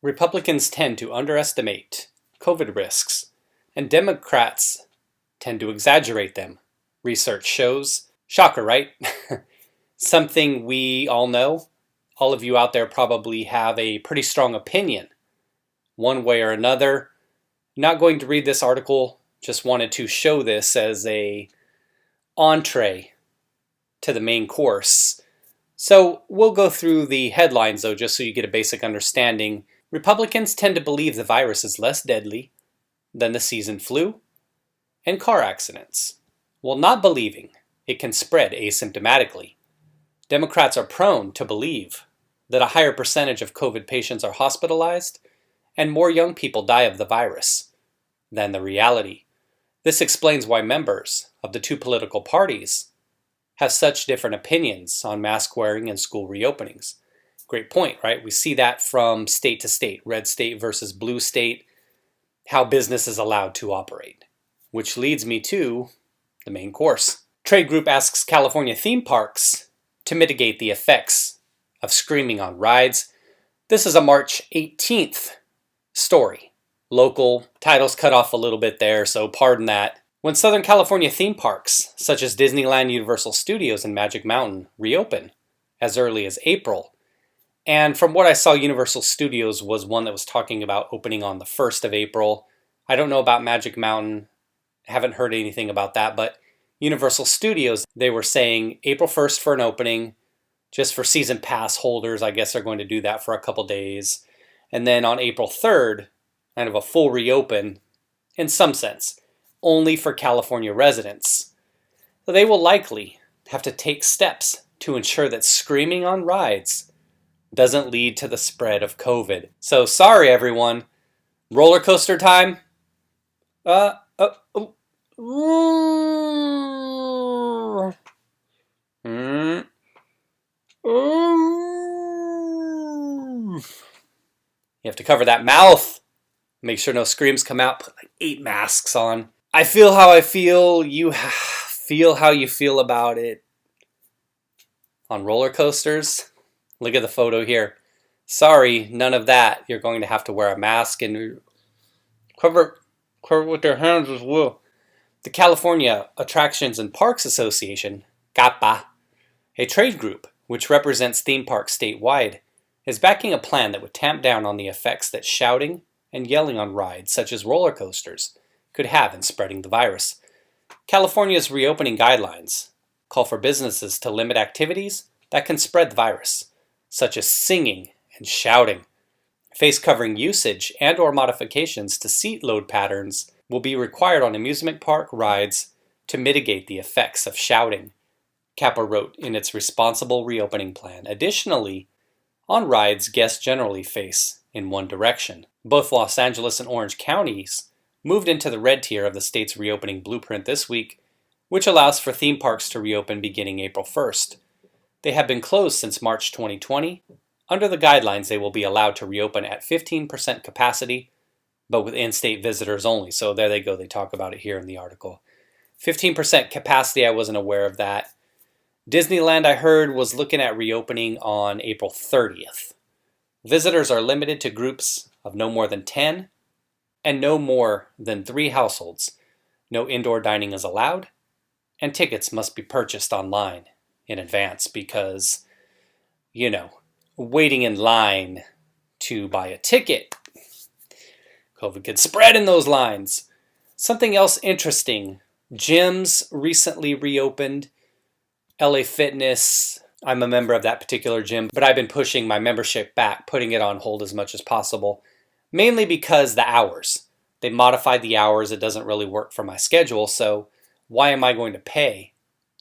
Republicans tend to underestimate COVID risks, and Democrats tend to exaggerate them. Research shows. Shocker, right? Something we all know. All of you out there probably have a pretty strong opinion, one way or another. Not going to read this article, just wanted to show this as a entree to the main course. So we'll go through the headlines though, just so you get a basic understanding. Republicans tend to believe the virus is less deadly than the season flu and car accidents, while not believing it can spread asymptomatically. Democrats are prone to believe that a higher percentage of COVID patients are hospitalized and more young people die of the virus than the reality. This explains why members of the two political parties have such different opinions on mask wearing and school reopenings. Great point, right? We see that from state to state, red state versus blue state, how business is allowed to operate. Which leads me to the main course. Trade group asks California theme parks to mitigate the effects of screaming on rides. This is a March 18th story. Local titles cut off a little bit there, so pardon that. When Southern California theme parks, such as Disneyland, Universal Studios, and Magic Mountain, reopen as early as April, and from what I saw, Universal Studios was one that was talking about opening on the 1st of April. I don't know about Magic Mountain, haven't heard anything about that, but Universal Studios, they were saying April 1st for an opening, just for season pass holders. I guess they're going to do that for a couple days. And then on April 3rd, kind of a full reopen, in some sense, only for California residents. So they will likely have to take steps to ensure that screaming on rides doesn't lead to the spread of COVID. So sorry everyone, roller coaster time. You have to cover that mouth. Make sure no screams come out. Put like 8 masks on. I feel how I feel. You feel how you feel about it. On roller coasters, look at the photo here. Sorry, none of that. You're going to have to wear a mask and cover with their hands as well. The California Attractions and Parks Association, CAPA, a trade group which represents theme parks statewide, is backing a plan that would tamp down on the effects that shouting and yelling on rides, such as roller coasters, could have in spreading the virus. California's reopening guidelines call for businesses to limit activities that can spread the virus, such as singing and shouting. Face covering usage and or modifications to seat load patterns will be required on amusement park rides to mitigate the effects of shouting, CAPA wrote in its responsible reopening plan. Additionally, on rides, guests generally face in one direction. Both Los Angeles and Orange counties moved into the red tier of the state's reopening blueprint this week, which allows for theme parks to reopen beginning April 1st. They have been closed since March 2020. Under the guidelines, they will be allowed to reopen at 15% capacity, but with in-state visitors only. So there they go. They talk about it here in the article. 15% capacity, I wasn't aware of that. Disneyland, I heard, was looking at reopening on April 30th. Visitors are limited to groups of no more than 10 and no more than 3 households. No indoor dining is allowed, and tickets must be purchased online in advance because, waiting in line to buy a ticket, COVID could spread in those lines. Something else interesting, gyms recently reopened. LA Fitness, I'm a member of that particular gym, but I've been pushing my membership back, putting it on hold as much as possible, mainly because the hours. They modified the hours. It doesn't really work for my schedule, so why am I going to pay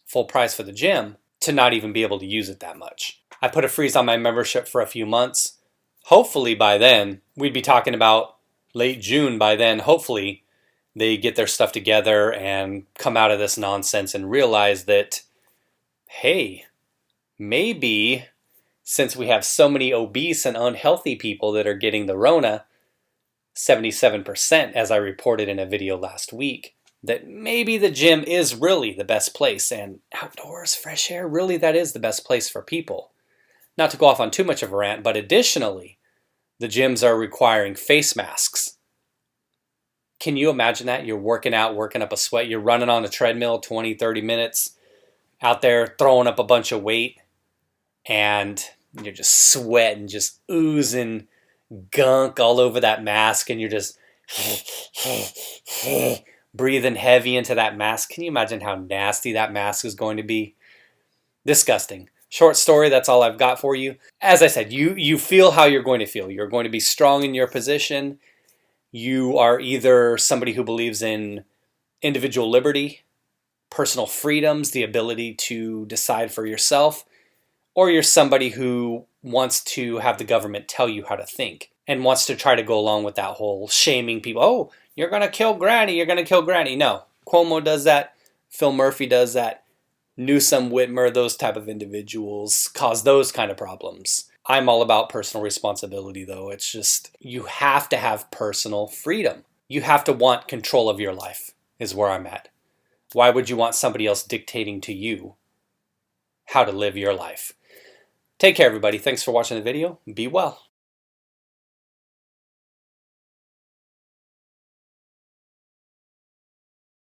full price for the gym to not even be able to use it that much? I put a freeze on my membership for a few months. Hopefully by then, we'd be talking about late June by then. Hopefully they get their stuff together and come out of this nonsense and realize that, hey, maybe since we have so many obese and unhealthy people that are getting the Rona, 77% as I reported in a video last week, that maybe the gym is really the best place, and outdoors, fresh air, really that is the best place for people. Not to go off on too much of a rant, but additionally, The gyms are requiring face masks. Can you imagine that? You're working out, working up a sweat. You're running on a treadmill 20, 30 minutes, out there throwing up a bunch of weight, and you're just sweating, just oozing gunk all over that mask, and you're just breathing heavy into that mask. Can you imagine how nasty that mask is going to be? Disgusting. Short story, that's all I've got for you. As I said, you feel how you're going to feel. You're going to be strong in your position. You are either somebody who believes in individual liberty, personal freedoms, the ability to decide for yourself, or you're somebody who wants to have the government tell you how to think and wants to try to go along with that whole shaming people. Oh, you're going to kill Granny, you're going to kill Granny. No, Cuomo does that, Phil Murphy does that, Newsom, Whitmer, those type of individuals cause those kind of problems. I'm all about personal responsibility, though. It's just, you have to have personal freedom. You have to want control of your life, is where I'm at. Why would you want somebody else dictating to you how to live your life? Take care, everybody. Thanks for watching the video. Be well.